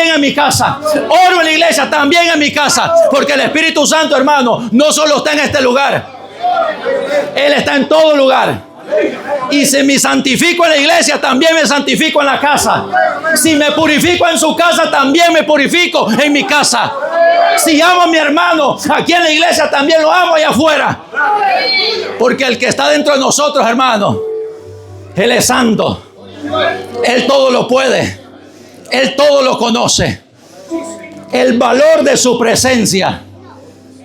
también en mi casa. Oro en la iglesia, también en mi casa. Porque el Espíritu Santo, hermano, no solo está en este lugar. Él está en todo lugar. Y si me santifico en la iglesia, también me santifico en la casa. Si me purifico en su casa, también me purifico en mi casa. Si amo a mi hermano aquí en la iglesia, también lo amo allá afuera. Porque el que está dentro de nosotros, hermano, Él es santo. Él todo lo puede. Él todo lo conoce. El valor de su presencia.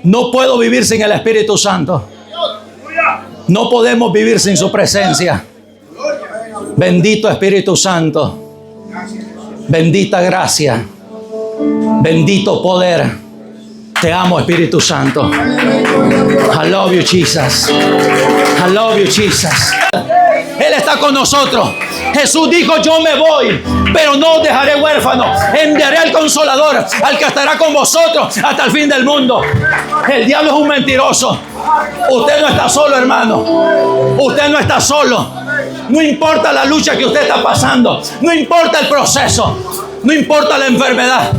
No puedo vivir sin el Espíritu Santo. No podemos vivir sin su presencia. Bendito Espíritu Santo. Bendita gracia. Bendito poder. Te amo, Espíritu Santo. I love you, Jesus. I love you, Jesus. Él está con nosotros. Jesús dijo, yo me voy, pero no os dejaré huérfanos. Enviaré al Consolador, al que estará con vosotros hasta el fin del mundo. El diablo es un mentiroso. Usted no está solo, hermano. Usted no está solo. No importa la lucha que usted está pasando. No importa el proceso. No importa la enfermedad.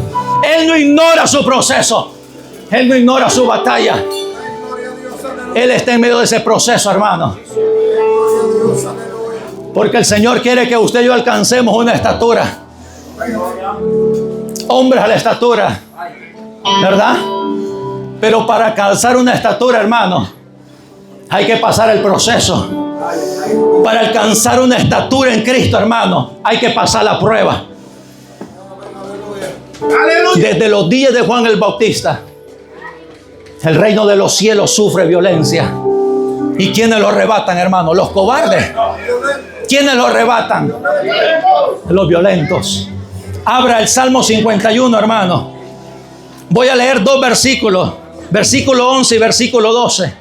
Él no ignora su proceso. Él no ignora su batalla. Él está en medio de ese proceso, hermano. Porque el Señor quiere que usted y yo alcancemos una estatura. Hombres a la estatura, ¿verdad? Pero para alcanzar una estatura, hermano, hay que pasar el proceso. Para alcanzar una estatura en Cristo, hermano, hay que pasar la prueba. Desde los días de Juan el Bautista, el reino de los cielos sufre violencia. ¿Y quiénes lo arrebatan, hermano? Los cobardes. ¿Quiénes lo arrebatan? Los violentos. Abra el Salmo 51, hermano. Voy a leer 2 versículos. Versículo 11 y versículo 12.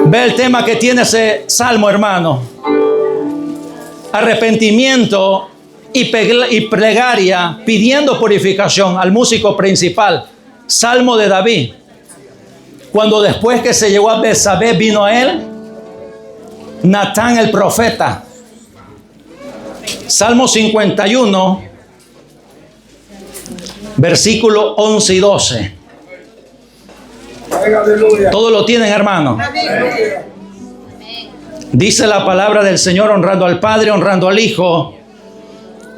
Ve el tema que tiene ese salmo, hermano. Arrepentimiento y plegaria pidiendo purificación al músico principal. Salmo de David. Cuando después que se llegó a Betsabé vino a él Natán el profeta. Salmo 51, versículo 11 y 12. Todos lo tienen, hermano. Dice la palabra del Señor, honrando al Padre, honrando al Hijo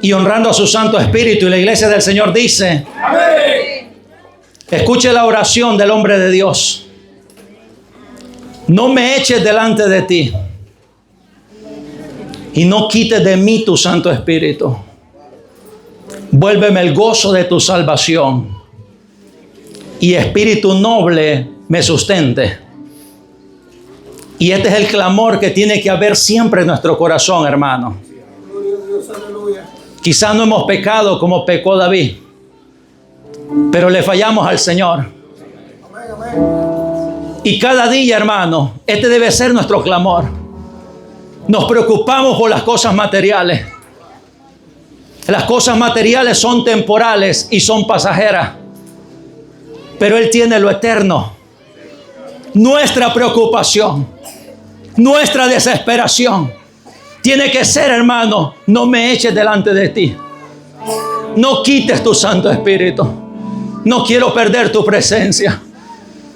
y honrando a su Santo Espíritu. Y la iglesia del Señor dice: escuche la oración del hombre de Dios. No me eches delante de ti y no quites de mí tu Santo Espíritu. Vuélveme el gozo de tu salvación y espíritu noble me sustente. Y este es el clamor que tiene que haber siempre en nuestro corazón, hermano. Quizás no hemos pecado como pecó David, pero le fallamos al Señor. Y cada día, hermano, este debe ser nuestro clamor. Nos preocupamos por las cosas materiales. Las cosas materiales son temporales y son pasajeras. Pero Él tiene lo eterno. Nuestra preocupación, nuestra desesperación tiene que ser, hermano, no me eches delante de ti. No quites tu Santo Espíritu. No quiero perder tu presencia.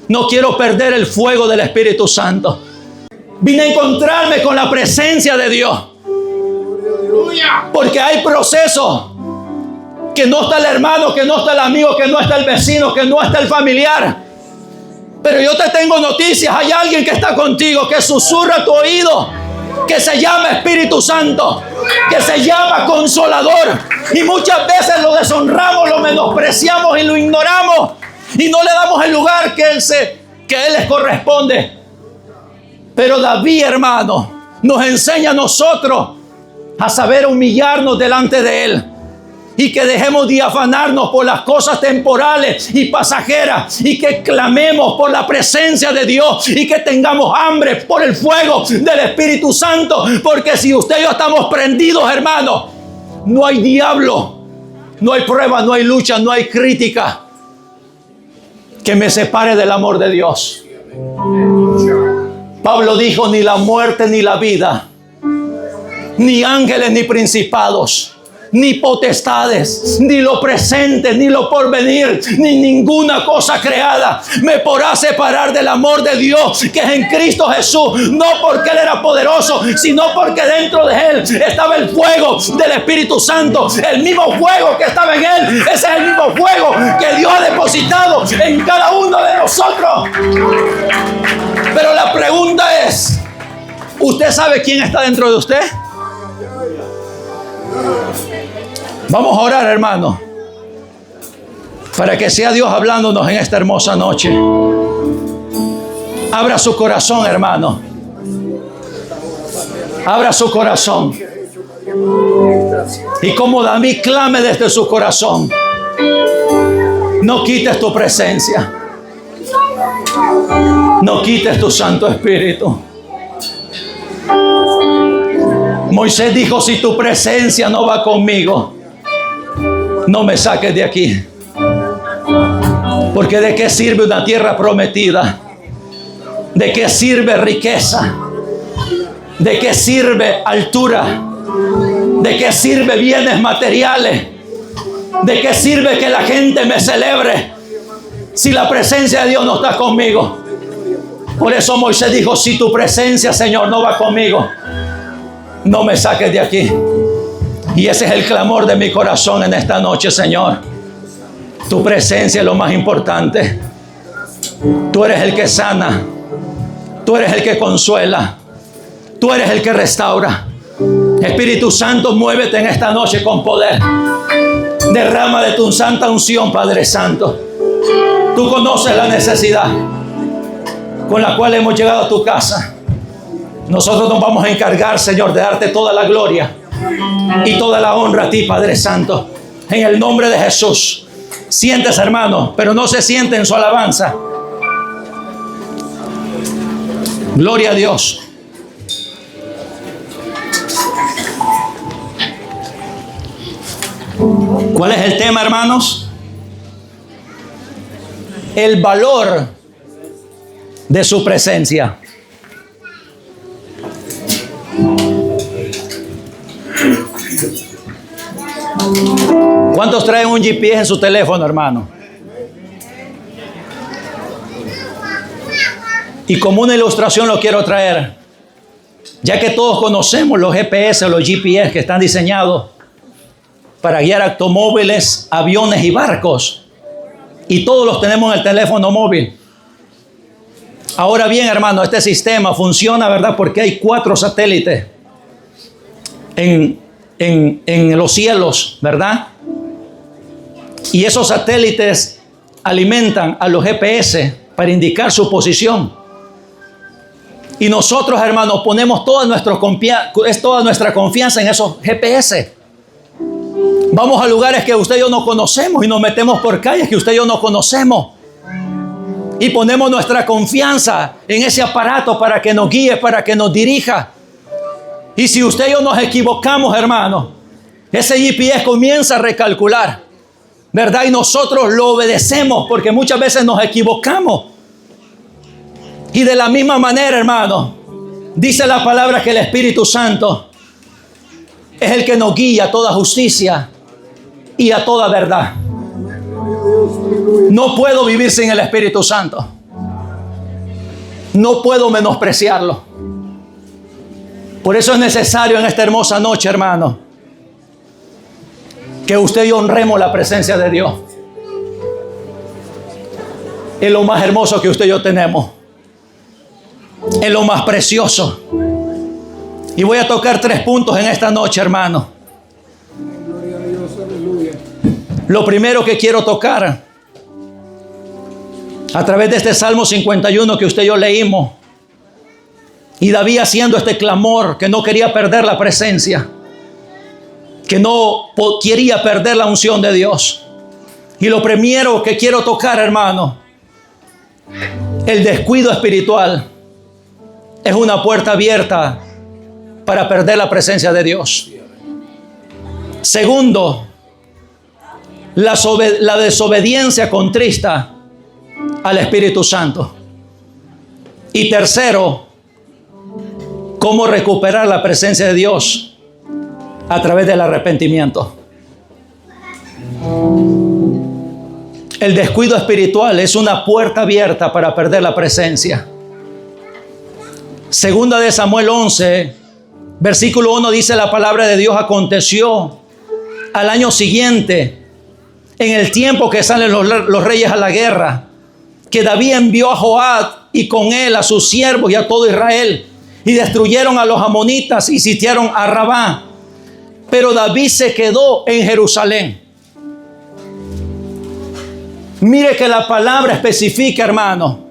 No quiero perder el fuego del Espíritu Santo. Vine a encontrarme con la presencia de Dios. Porque hay procesos que no está el hermano, que no está el amigo, que no está el vecino, que no está el familiar. Pero yo te tengo noticias. Hay alguien que está contigo, que susurra a tu oído, que se llama Espíritu Santo, que se llama Consolador. Y muchas veces lo deshonramos, lo menospreciamos y lo ignoramos. Y no le damos el lugar que Él les corresponde. Pero David, hermano, nos enseña a nosotros a saber humillarnos delante de Él. Y que dejemos de afanarnos por las cosas temporales y pasajeras. Y que clamemos por la presencia de Dios. Y que tengamos hambre por el fuego del Espíritu Santo. Porque si usted y yo estamos prendidos, hermano, no hay diablo, no hay prueba, no hay lucha, no hay crítica que me separe del amor de Dios. Pablo dijo: ni la muerte ni la vida, ni ángeles ni principados, ni potestades, ni lo presente, ni lo porvenir, ni ninguna cosa creada me podrá separar del amor de Dios que es en Cristo Jesús. No porque Él era poderoso, sino porque dentro de Él estaba el fuego del Espíritu Santo. El mismo fuego que estaba en Él, ese es el mismo fuego que Dios ha depositado en cada uno de nosotros. Pero la pregunta es, ¿usted sabe quién está dentro de usted? Vamos a orar, hermano, para que sea Dios hablándonos en esta hermosa noche. Abra su corazón, hermano. Abra su corazón. Y como David, clame desde su corazón. No quites tu presencia. No quites tu Santo Espíritu. Moisés dijo, si tu presencia no va conmigo, no me saques de aquí. Porque ¿de qué sirve una tierra prometida? ¿De qué sirve riqueza? ¿De qué sirve altura? ¿De qué sirve bienes materiales? ¿De qué sirve que la gente me celebre si la presencia de Dios no está conmigo? Por eso Moisés dijo, si tu presencia, Señor, no va conmigo, no me saques de aquí. Y ese es el clamor de mi corazón en esta noche, Señor. Tu presencia es lo más importante. Tú eres el que sana. Tú eres el que consuela. Tú eres el que restaura. Espíritu Santo, muévete en esta noche con poder. Derrama de tu santa unción, Padre Santo. Tú conoces la necesidad con la cual hemos llegado a tu casa. Nosotros nos vamos a encargar, Señor, de darte toda la gloria y toda la honra a ti, Padre Santo. En el nombre de Jesús. Siéntese, hermano, pero no se siente en su alabanza. Gloria a Dios. ¿Cuál es el tema, hermanos? El valor de su presencia. ¿Cuántos traen un GPS en su teléfono, hermano? Y como una ilustración lo quiero traer, ya que todos conocemos los GPS o los GPS que están diseñados para guiar automóviles, aviones y barcos, y todos los tenemos en el teléfono móvil. Ahora bien, hermano, este sistema funciona, ¿verdad? Porque hay 4 satélites en los cielos, ¿verdad? Y esos satélites alimentan a los GPS para indicar su posición. Y nosotros, hermanos, ponemos toda nuestra confianza en esos GPS. Vamos a lugares que usted y yo no conocemos y nos metemos por calles que usted y yo no conocemos. Y ponemos nuestra confianza en ese aparato para que nos guíe, para que nos dirija. Y si usted y yo nos equivocamos, hermano, ese GPS comienza a recalcular, ¿verdad? Y nosotros lo obedecemos porque muchas veces nos equivocamos. Y de la misma manera, hermano, dice la palabra que el Espíritu Santo es el que nos guía a toda justicia y a toda verdad. No puedo vivir sin el Espíritu Santo. No puedo menospreciarlo. Por eso es necesario en esta hermosa noche, hermano, que usted y yo honremos la presencia de Dios. Es lo más hermoso que usted y yo tenemos. Es lo más precioso. Y voy a tocar 3 puntos en esta noche, hermano. Lo primero que quiero tocar, a través de este Salmo 51 que usted y yo leímos, y David haciendo este clamor, que no quería perder la presencia, que no quería perder la unción de Dios. Y lo primero que quiero tocar, hermano, el descuido espiritual es una puerta abierta para perder la presencia de Dios. Segundo, la desobediencia contrista al Espíritu Santo. Y tercero, cómo recuperar la presencia de Dios a través del arrepentimiento. El descuido espiritual es una puerta abierta para perder la presencia. Segunda de Samuel 11, versículo 1 dice la palabra de Dios: aconteció al año siguiente, en el tiempo que salen los reyes a la guerra, que David envió a Joab y con él a sus siervos y a todo Israel, y destruyeron a los amonitas y sitiaron a Rabá. Pero David se quedó en Jerusalén. Mire que la palabra especifica, hermano,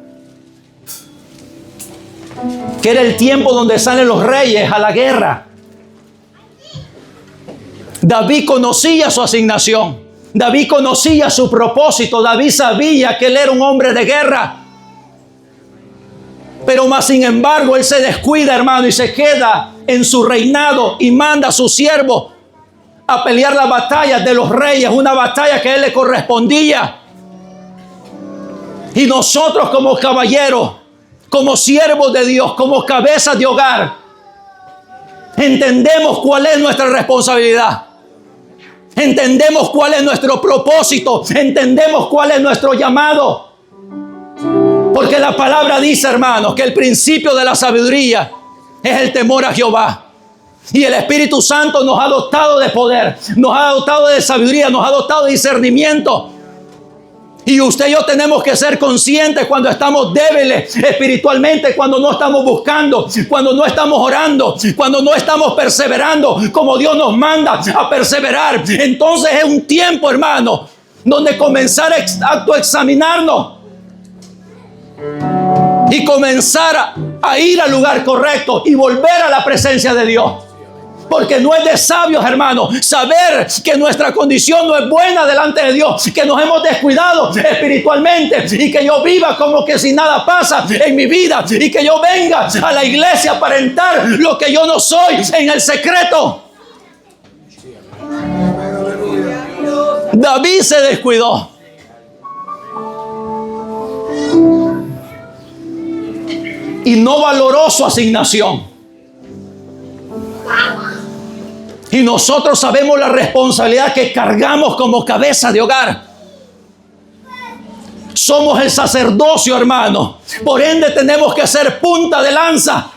que era el tiempo donde salen los reyes a la guerra. David conocía su asignación. David conocía su propósito. David sabía que él era un hombre de guerra. Pero más sin embargo, él se descuida, hermano, y se queda en su reinado y manda a sus siervos a pelear las batallas de los reyes, una batalla que a él le correspondía. Y nosotros como caballeros, como siervos de Dios, como cabezas de hogar, entendemos cuál es nuestra responsabilidad. Entendemos cuál es nuestro propósito. Entendemos cuál es nuestro llamado. Porque la palabra dice, hermanos, que el principio de la sabiduría es el temor a Jehová. Y el Espíritu Santo nos ha dotado de poder, nos ha dotado de sabiduría, nos ha dotado de discernimiento. Y usted y yo tenemos que ser conscientes cuando estamos débiles espiritualmente, cuando no estamos buscando, cuando no estamos orando, cuando no estamos perseverando como Dios nos manda a perseverar. Entonces es un tiempo, hermano, donde comenzar a autoexaminarnos y comenzar a ir al lugar correcto y volver a la presencia de Dios. Porque no es de sabios, hermano, saber que nuestra condición no es buena delante de Dios, que nos hemos descuidado espiritualmente y que yo viva como que si nada pasa en mi vida y que yo venga a la iglesia a aparentar lo que yo no soy en el secreto. David se descuidó. Y no valoró su asignación. Y nosotros sabemos la responsabilidad que cargamos como cabeza de hogar. Somos el sacerdocio, hermano. Por ende tenemos que ser punta de lanza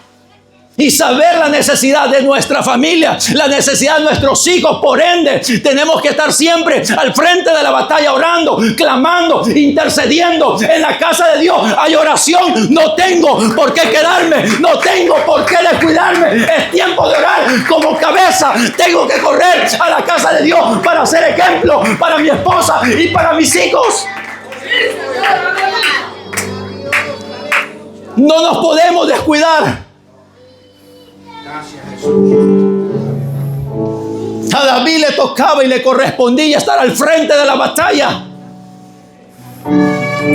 y saber la necesidad de nuestra familia, la necesidad de nuestros hijos. Por ende tenemos que estar siempre al frente de la batalla, orando, clamando, intercediendo. En la casa de Dios hay oración. No tengo por qué quedarme, no tengo por qué descuidarme. Es tiempo de orar. Como cabeza tengo que correr a la casa de Dios para ser ejemplo para mi esposa y para mis hijos. No nos podemos descuidar. A David le tocaba y le correspondía estar al frente de la batalla.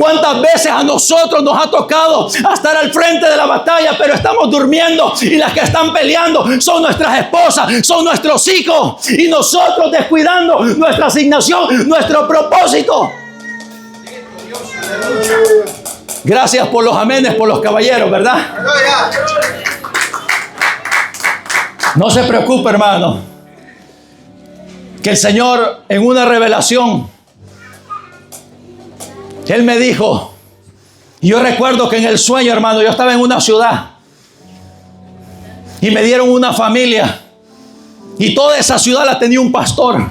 ¿Cuántas veces a nosotros nos ha tocado estar al frente de la batalla, pero estamos durmiendo y las que están peleando son nuestras esposas, son nuestros hijos, y nosotros descuidando nuestra asignación, nuestro propósito? Gracias por los amenes, por los caballeros, ¿verdad? No se preocupe, hermano, que el Señor en una revelación, Él me dijo, y yo recuerdo que en el sueño, hermano, yo estaba en una ciudad y me dieron una familia y toda esa ciudad la tenía un pastor.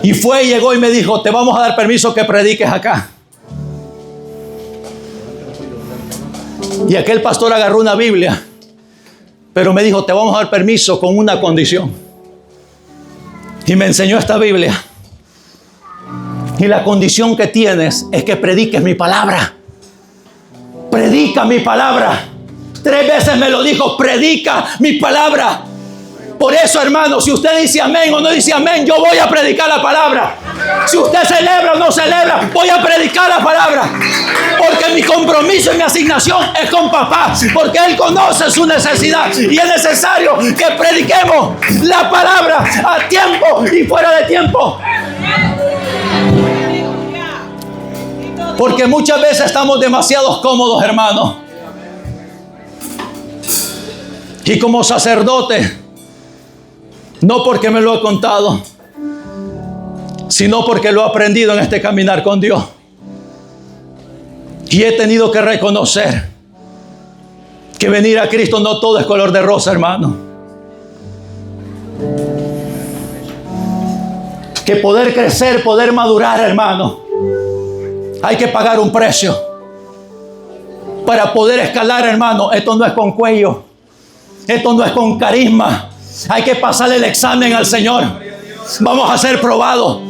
Y fue y llegó y me dijo, te vamos a dar permiso que prediques acá. Y aquel pastor agarró una Biblia, pero me dijo, te vamos a dar permiso con una condición. Y me enseñó esta Biblia. Y la condición que tienes es que prediques mi palabra. Predica mi palabra. 3 veces me lo dijo, predica mi palabra. Por eso, hermano, si usted dice amén o no dice amén, yo voy a predicar la palabra. Si usted celebra o no celebra, voy a predicar la palabra. Porque mi compromiso y mi asignación es con papá. Porque Él conoce su necesidad. Y es necesario que prediquemos la palabra a tiempo y fuera de tiempo. Porque muchas veces estamos demasiado cómodos, hermano. Y como sacerdote, no porque me lo he contado, sino porque lo he aprendido en este caminar con Dios. Y he tenido que reconocer que venir a Cristo no todo es color de rosa, hermano. Que poder crecer, poder madurar, hermano, hay que pagar un precio. Para poder escalar, hermano, esto no es con cuello. Esto no es con carisma. Hay que pasarle el examen al Señor. Vamos a ser probados.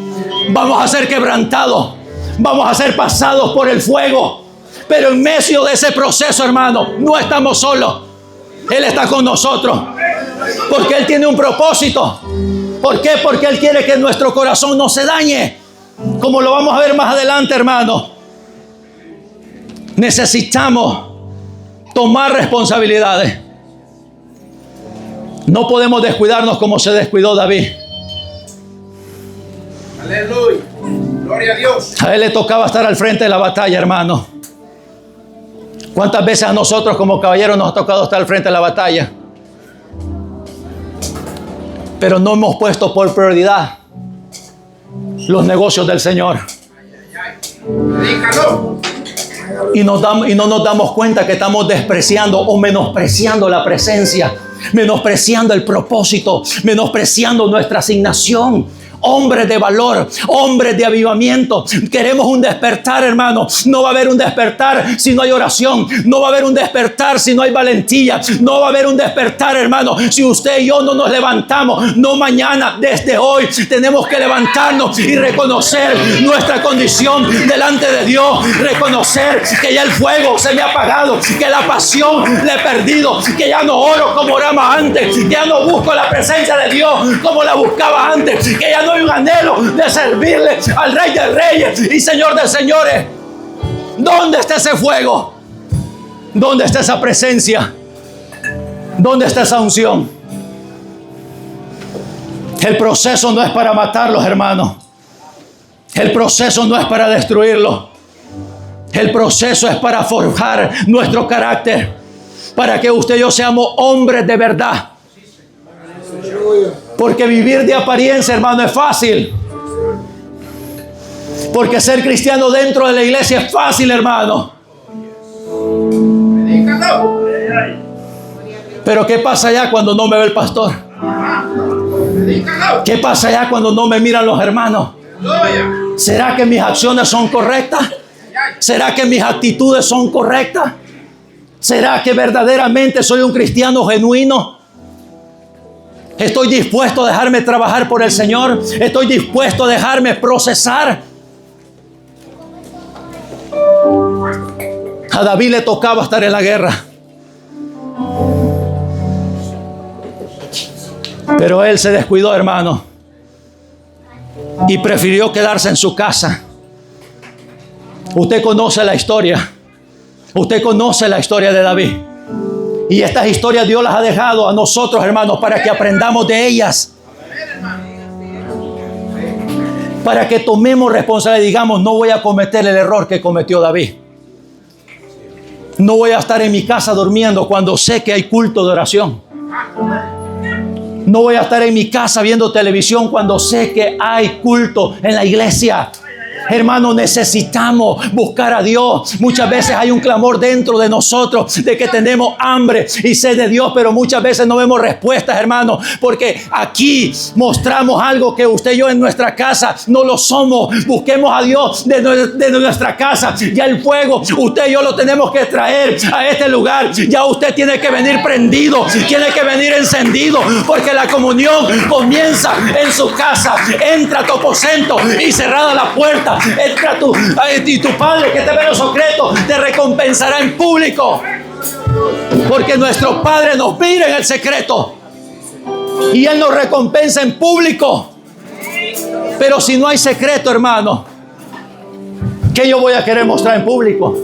Vamos a ser quebrantados. Vamos a ser pasados por el fuego. Pero en medio de ese proceso, hermano, no estamos solos. Él está con nosotros. Porque Él tiene un propósito. ¿Por qué? Porque Él quiere que nuestro corazón no se dañe. Como lo vamos a ver más adelante, hermano. Necesitamos tomar responsabilidades. No podemos descuidarnos como se descuidó David. Aleluya. Gloria a Dios. A él le tocaba estar al frente de la batalla, hermano. ¿Cuántas veces a nosotros como caballeros nos ha tocado estar al frente de la batalla? Pero no hemos puesto por prioridad los negocios del Señor. Predícalo. Y no nos damos cuenta que estamos despreciando o menospreciando la presencia, menospreciando el propósito, menospreciando nuestra asignación. Hombres de valor, hombres de avivamiento. Queremos un despertar, hermano. No va a haber un despertar si no hay oración. No va a haber un despertar si no hay valentía. No va a haber un despertar, hermano, si usted y yo no nos levantamos. No mañana, desde hoy tenemos que levantarnos y reconocer nuestra condición delante de Dios. Reconocer que ya el fuego se me ha apagado, que la pasión le he perdido, que ya no oro como oraba antes, que ya no busco la presencia de Dios como la buscaba antes, que ya no hay un anhelo de servirle al Rey de Reyes y Señor de Señores. ¿Dónde está ese fuego? ¿Dónde está esa presencia? ¿Dónde está esa unción? El proceso no es para matarlos, hermanos. El proceso no es para destruirlos. El proceso es para forjar nuestro carácter, para que usted y yo seamos hombres de verdad. Porque vivir de apariencia, hermano, es fácil. Porque ser cristiano dentro de la iglesia es fácil, hermano. Pero ¿qué pasa allá cuando no me ve el pastor? ¿Qué pasa allá cuando no me miran los hermanos? ¿Será que mis acciones son correctas? ¿Será que mis actitudes son correctas? ¿Será que verdaderamente soy un cristiano genuino? ¿Estoy dispuesto a dejarme trabajar por el Señor? ¿Estoy dispuesto a dejarme procesar? A David le tocaba estar en la guerra. Pero él se descuidó, hermano. Y prefirió quedarse en su casa. Usted conoce la historia. Usted conoce la historia de David. Y estas historias Dios las ha dejado a nosotros, hermanos, para que aprendamos de ellas. Para que tomemos responsabilidad y digamos, no voy a cometer el error que cometió David. No voy a estar en mi casa durmiendo cuando sé que hay culto de oración. No voy a estar en mi casa viendo televisión cuando sé que hay culto en la iglesia. Hermano, necesitamos buscar a Dios. Muchas veces hay un clamor dentro de nosotros de que tenemos hambre y sed de Dios, pero muchas veces no vemos respuestas, hermano, porque aquí mostramos algo que usted y yo en nuestra casa no lo somos. Busquemos a Dios de nuestra casa. Ya el fuego, usted y yo lo tenemos que traer a este lugar. Ya usted tiene que venir prendido, tiene que venir encendido, porque la comunión comienza en su casa. Entra a tu aposento y cerrada la puerta. Entra tú y tu Padre que te ve en lo secreto te recompensará en público, porque nuestro Padre nos mira en el secreto y Él nos recompensa en público. Pero si no hay secreto, hermano, ¿qué yo voy a querer mostrar en público?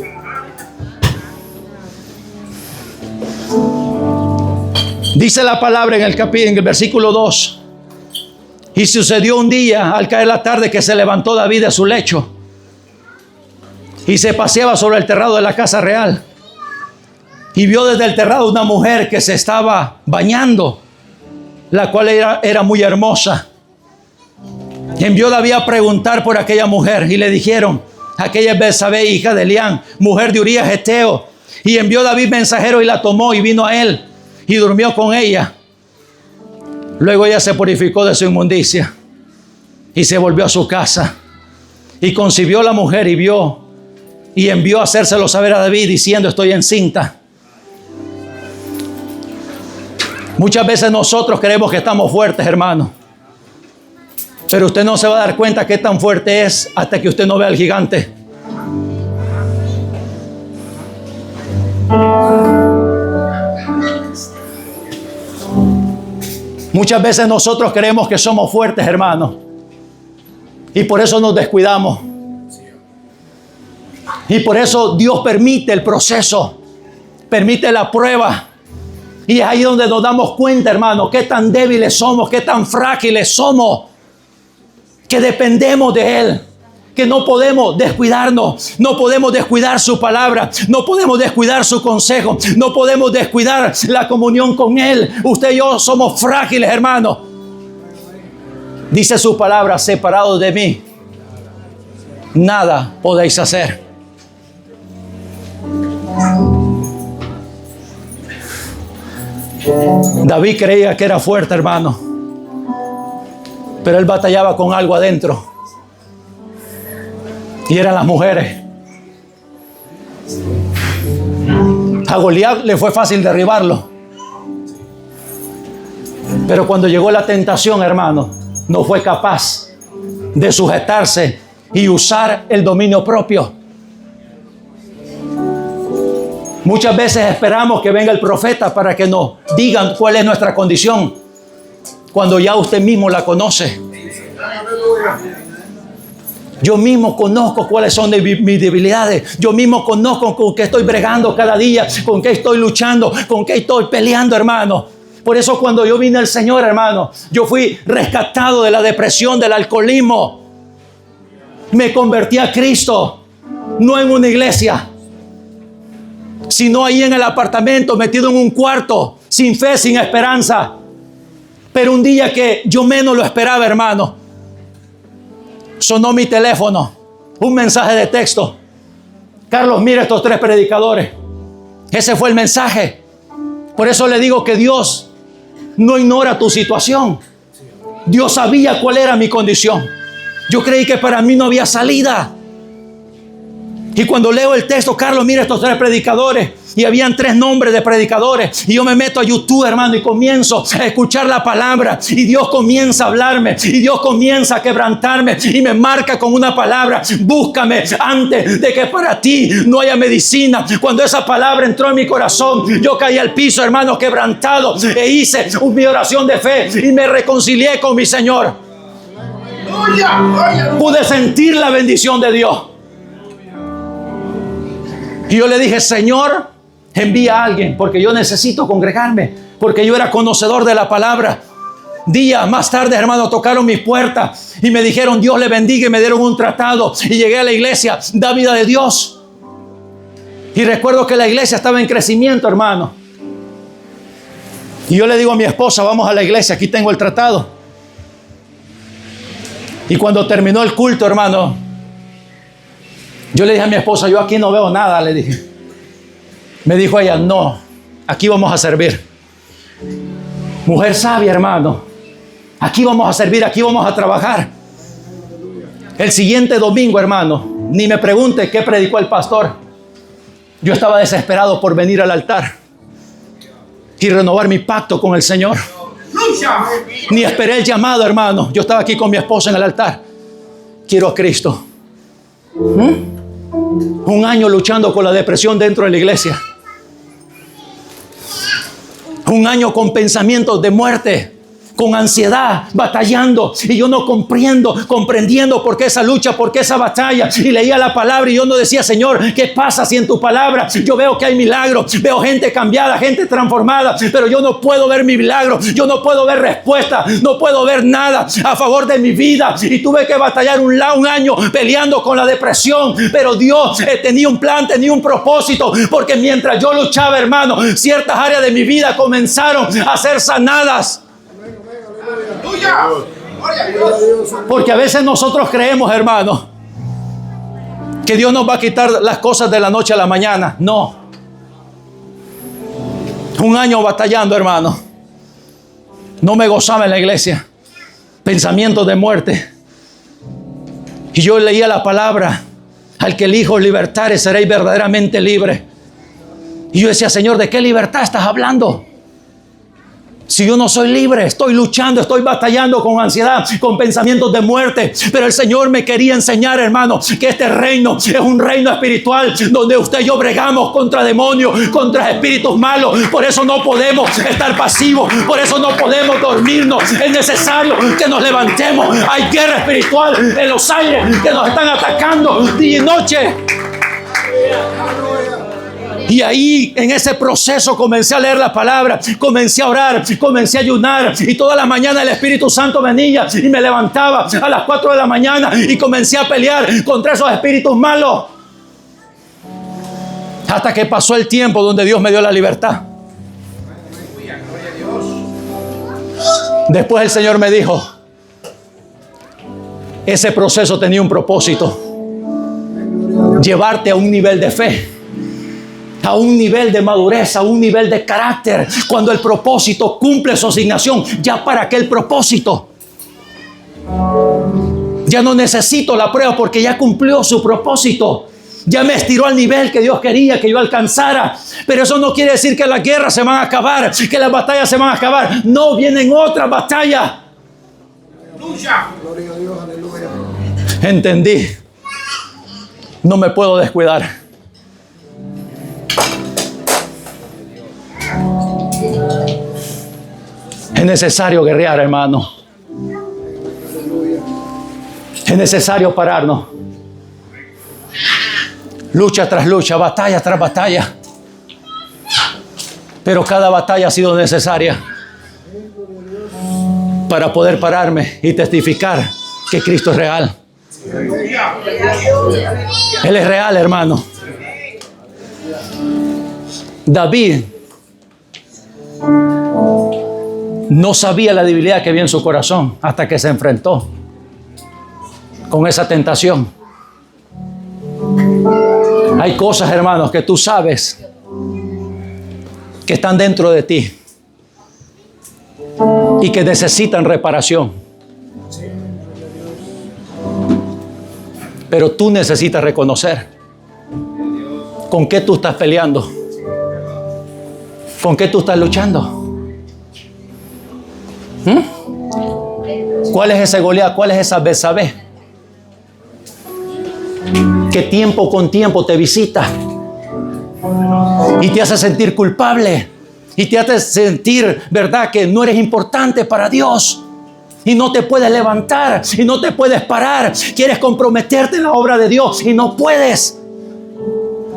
Dice la palabra en el versículo 2. Y sucedió un día, al caer la tarde, que se levantó David de su lecho y se paseaba sobre el terrado de la casa real. Y vio desde el terrado una mujer que se estaba bañando, la cual era muy hermosa. Envió David a preguntar por aquella mujer y le dijeron: aquella es Betsabé, hija de Elián, mujer de Urías Heteo. Y envió David mensajero y la tomó y vino a él y durmió con ella. Luego ella se purificó de su inmundicia y se volvió a su casa. Y concibió la mujer y vio y envió a hacérselo saber a David diciendo: estoy encinta. Muchas veces nosotros creemos que estamos fuertes, hermano. Pero usted no se va a dar cuenta qué tan fuerte es hasta que usted no vea al gigante. Muchas veces nosotros creemos que somos fuertes, hermano. Y por eso nos descuidamos. Y por eso Dios permite el proceso. Permite la prueba. Y es ahí donde nos damos cuenta, hermano, qué tan débiles somos, qué tan frágiles somos. Que dependemos de Él. Que no podemos descuidarnos. No podemos descuidar su palabra. No podemos descuidar su consejo. No podemos descuidar la comunión con Él. Usted y yo somos frágiles, hermano. Dice su palabra: separados de mí, nada podéis hacer. David creía que era fuerte, hermano. Pero él batallaba con algo adentro. Y eran las mujeres. A Goliat le fue fácil derribarlo. Pero cuando llegó la tentación, hermano, no fue capaz de sujetarse y usar el dominio propio. Muchas veces esperamos que venga el profeta para que nos digan cuál es nuestra condición, cuando ya usted mismo la conoce. Yo mismo conozco cuáles son mis debilidades. Yo mismo conozco con qué estoy bregando cada día, con qué estoy luchando, con qué estoy peleando, hermano. Por eso cuando yo vine al Señor, hermano, yo fui rescatado de la depresión, del alcoholismo. Me convertí a Cristo, no en una iglesia, sino ahí en el apartamento, metido en un cuarto, sin fe, sin esperanza. Pero un día que yo menos lo esperaba, hermano, sonó mi teléfono, un mensaje de texto: Carlos, mira estos 3 predicadores. Ese fue el mensaje. Por eso le digo que Dios no ignora tu situación. Dios sabía cuál era mi condición. Yo creí que para mí no había salida. Y cuando leo el texto: Carlos, mira estos 3 predicadores. Y habían 3 nombres de predicadores. Y yo me meto a YouTube, hermano, y comienzo a escuchar la palabra. Y Dios comienza a hablarme. Y Dios comienza a quebrantarme. Y me marca con una palabra: búscame antes de que para ti no haya medicina. Cuando esa palabra entró en mi corazón, yo caí al piso, hermano, quebrantado. E hice mi oración de fe. Y me reconcilié con mi Señor. Pude sentir la bendición de Dios. Y yo le dije: Señor, envía a alguien, porque yo necesito congregarme, porque yo era conocedor de la palabra. Días más tarde, hermano, tocaron mi puerta y me dijeron: Dios le bendiga, y me dieron un tratado. Y llegué a la iglesia, da vida de Dios. Y recuerdo que la iglesia estaba en crecimiento, hermano. Y yo le digo a mi esposa: vamos a la iglesia, aquí tengo el tratado. Y cuando terminó el culto, hermano, yo le dije a mi esposa: yo aquí no veo nada, le dije. Me dijo ella: no, aquí vamos a servir. Mujer sabia, hermano. Aquí vamos a servir, aquí vamos a trabajar. El siguiente domingo, hermano, ni me pregunte qué predicó el pastor. Yo estaba desesperado por venir al altar y renovar mi pacto con el Señor. Ni esperé el llamado, hermano. Yo estaba aquí con mi esposa en el altar. Quiero a Cristo. Un año luchando con la depresión dentro de la iglesia. Un año con pensamientos de muerte, con ansiedad, batallando. Y yo no comprendiendo por qué esa lucha, por qué esa batalla. Y leía la palabra y yo no decía: Señor, ¿qué pasa si en tu palabra yo veo que hay milagros? Veo gente cambiada, gente transformada, pero yo no puedo ver mi milagro. Yo no puedo ver respuesta, no puedo ver nada a favor de mi vida. Y tuve que batallar un año peleando con la depresión. Pero Dios tenía un plan, tenía un propósito, porque mientras yo luchaba, hermano, ciertas áreas de mi vida comenzaron a ser sanadas. Gloria a Dios. Porque a veces nosotros creemos, hermano, que Dios nos va a quitar las cosas de la noche a la mañana. No. Un año batallando, hermano. No me gozaba en la iglesia. Pensamientos de muerte. Y yo leía la palabra: al que el Hijo libertare, seréis verdaderamente libre. Y yo decía: Señor, ¿de qué libertad estás hablando? Si yo no soy libre, estoy luchando, estoy batallando con ansiedad, con pensamientos de muerte. Pero el Señor me quería enseñar, hermano, que este reino es un reino espiritual donde usted y yo bregamos contra demonios, contra espíritus malos. Por eso no podemos estar pasivos, por eso no podemos dormirnos. Es necesario que nos levantemos. Hay guerra espiritual en los aires que nos están atacando día y noche. Y ahí, en ese proceso, comencé a leer la palabra, comencé a orar, comencé a ayunar. Y toda la mañana el Espíritu Santo venía y me levantaba a las 4 de la mañana y comencé a pelear contra esos espíritus malos. Hasta que pasó el tiempo donde Dios me dio la libertad. Después el Señor me dijo: ese proceso tenía un propósito: llevarte a un nivel de fe, a un nivel de madurez, a un nivel de carácter. Cuando el propósito cumple su asignación, ya para aquel propósito ya no necesito la prueba, porque ya cumplió su propósito. Ya me estiró al nivel que Dios quería que yo alcanzara. Pero eso no quiere decir que las guerras se van a acabar, que las batallas se van a acabar. No, vienen otras batallas. Lucha. Gloria a Dios, aleluya. Entendí. No me puedo descuidar. Es necesario guerrear, hermano. Es necesario pararnos. Lucha tras lucha, batalla tras batalla. Pero cada batalla ha sido necesaria para poder pararme y testificar que Cristo es real. Él es real, hermano. David no sabía la debilidad que había en su corazón hasta que se enfrentó con esa tentación. Hay cosas, hermanos, que tú sabes que están dentro de ti y que necesitan reparación. Pero tú necesitas reconocer con qué tú estás peleando, con qué tú estás luchando. ¿Cuál es ese Goliat? ¿Cuál es esa Betsabé? Que tiempo con tiempo te visita y te hace sentir culpable y te hace sentir, ¿verdad?, que no eres importante para Dios y no te puedes levantar y no te puedes parar. Quieres comprometerte en la obra de Dios y no puedes.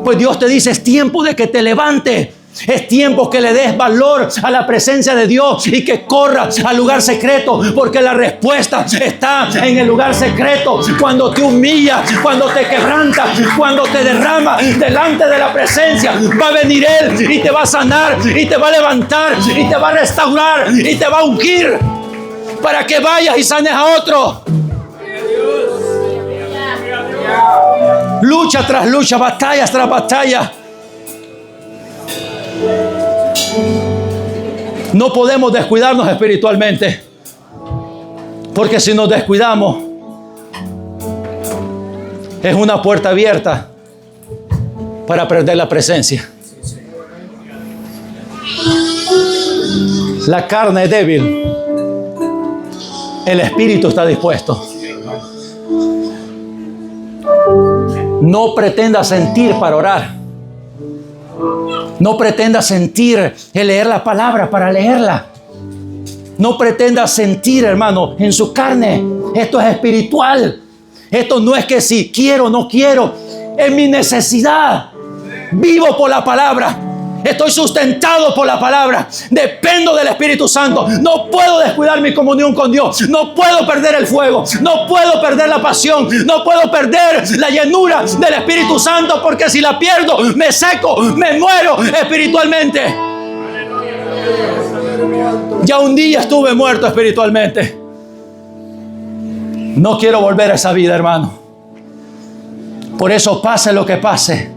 Pues Dios te dice: es tiempo de que te levantes. Es tiempo que le des valor a la presencia de Dios y que corras al lugar secreto, porque la respuesta está en el lugar secreto. Cuando te humillas, cuando te quebrantas, cuando te derramas delante de la presencia, va a venir Él y te va a sanar y te va a levantar y te va a restaurar y te va a ungir para que vayas y sanes a otro. Lucha tras lucha, batallas tras batallas. No podemos descuidarnos espiritualmente, porque si nos descuidamos, es una puerta abierta para perder la presencia. La carne es débil, el espíritu está dispuesto. No pretenda sentir para orar. No pretenda sentir el leer la palabra para leerla. No pretenda sentir, hermano, en su carne. Esto es espiritual. Esto no es que si quiero o no quiero. Es mi necesidad. Vivo por la palabra. Estoy sustentado por la palabra. Dependo del Espíritu Santo. No puedo descuidar mi comunión con Dios. No puedo perder el fuego. No puedo perder la pasión. No puedo perder la llenura del Espíritu Santo, porque si la pierdo, me seco, me muero espiritualmente. Ya un día estuve muerto espiritualmente. No quiero volver a esa vida, hermano. Por eso pase lo que pase,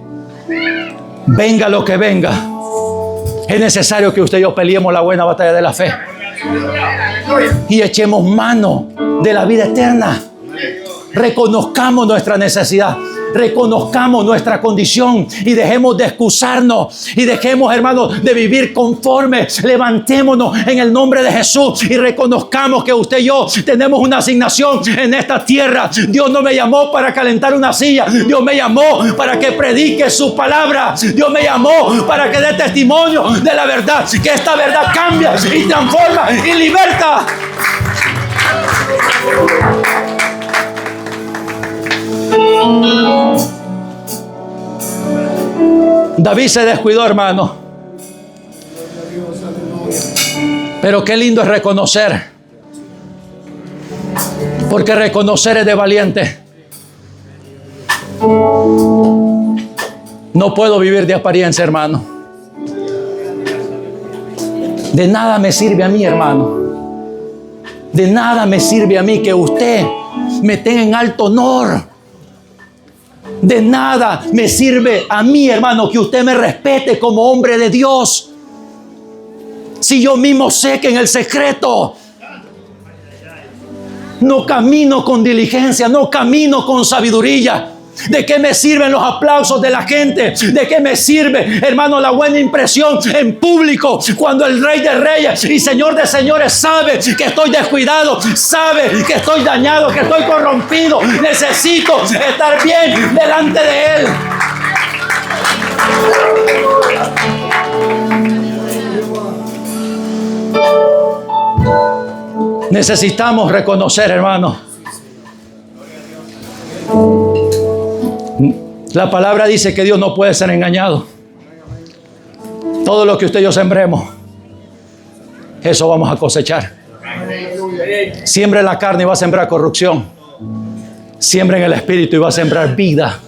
venga lo que venga, es necesario que usted y yo peleemos la buena batalla de la fe y echemos mano de la vida eterna. Reconozcamos nuestra necesidad, reconozcamos nuestra condición y dejemos de excusarnos y dejemos, hermanos, de vivir conforme. Levantémonos en el nombre de Jesús y reconozcamos que usted y yo tenemos una asignación en esta tierra. Dios no me llamó para calentar una silla, Dios me llamó para que predique su palabra, Dios me llamó para que dé testimonio de la verdad, que esta verdad cambia y transforma y liberta. David se descuidó, hermano. Pero qué lindo es reconocer. Porque reconocer es de valiente. No puedo vivir de apariencia, hermano. De nada me sirve a mí, hermano. De nada me sirve a mí que usted me tenga en alto honor. De nada me sirve a mí, hermano, que usted me respete como hombre de Dios, si yo mismo sé que en el secreto no camino con diligencia, no camino con sabiduría. ¿De qué me sirven los aplausos de la gente? ¿De qué me sirve, hermano, la buena impresión en público cuando el Rey de Reyes y Señor de Señores sabe que estoy descuidado, sabe que estoy dañado, que estoy corrompido? Necesito estar bien delante de Él. Necesitamos reconocer, hermano. La palabra dice que Dios no puede ser engañado. Todo lo que usted y yo sembremos, eso vamos a cosechar. Siembre en la carne y va a sembrar corrupción. Siembre en el espíritu y va a sembrar vida.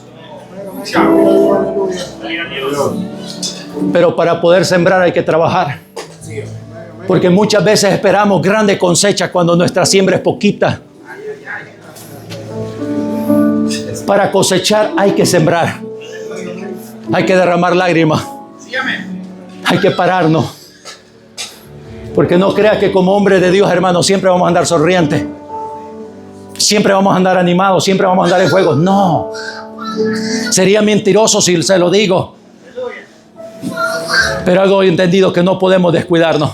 Pero para poder sembrar hay que trabajar. Porque muchas veces esperamos grandes cosechas cuando nuestra siembra es poquita. Para cosechar hay que sembrar. Hay que derramar lágrimas. Hay que pararnos. Porque no crea que como hombre de Dios, hermano, siempre vamos a andar sonrientes. Siempre vamos a andar animados. Siempre vamos a andar en juegos. No. Sería mentiroso si se lo digo. Pero algo he entendido que no podemos descuidarnos.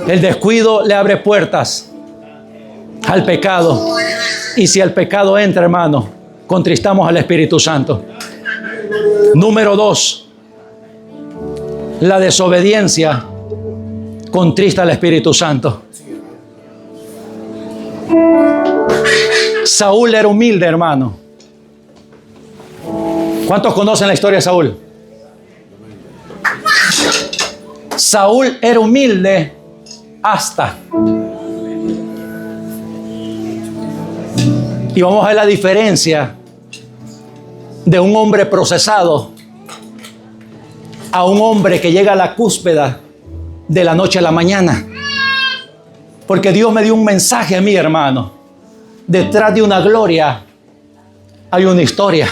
El descuido le abre puertas al pecado. Y si el pecado entra, hermano, contristamos al Espíritu Santo. Número 2. La desobediencia contrista al Espíritu Santo. Saúl era humilde, hermano. ¿Cuántos conocen la historia de Saúl? Saúl era humilde hasta. Y vamos a ver la diferencia de un hombre procesado a un hombre que llega a la cúspide de la noche a la mañana. Porque Dios me dio un mensaje a mí, hermano. Detrás de una gloria hay una historia.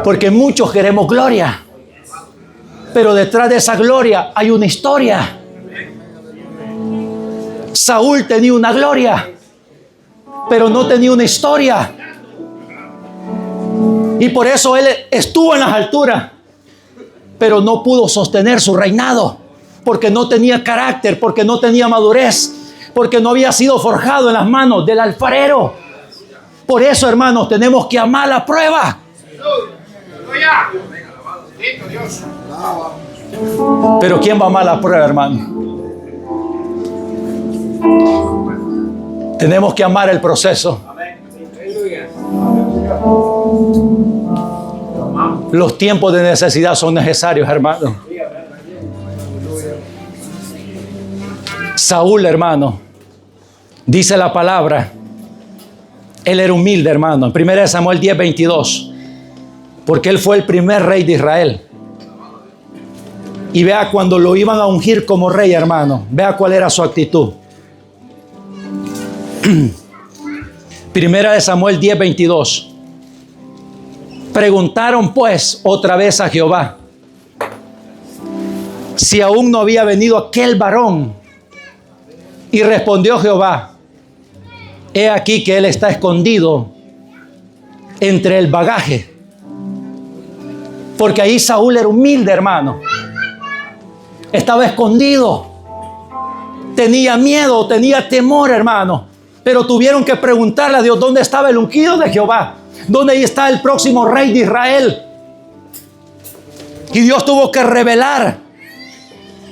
Porque muchos queremos gloria, pero detrás de esa gloria hay una historia. Saúl tenía una gloria, pero no tenía una historia. Y por eso él estuvo en las alturas, pero no pudo sostener su reinado, porque no tenía carácter, porque no tenía madurez, porque no había sido forjado en las manos del alfarero. Por eso, hermanos, tenemos que amar la prueba. Pero ¿quién va a amar la prueba, hermano? Tenemos que amar el proceso. Los tiempos de necesidad son necesarios, hermano. Saúl, hermano, dice la palabra, él era humilde, hermano. En 1 Samuel 10:22, porque él fue el primer rey de Israel. Y vea cuando lo iban a ungir como rey, hermano, vea cuál era su actitud. Primera de Samuel 10:22. Preguntaron pues otra vez a Jehová si aún no había venido aquel varón. Y respondió Jehová: he aquí que él está escondido entre el bagaje. Porque ahí Saúl era humilde, hermano. Estaba escondido. Tenía miedo, tenía temor, hermano. Pero tuvieron que preguntarle a Dios dónde estaba el ungido de Jehová. ¿Dónde está el próximo rey de Israel? Y Dios tuvo que revelar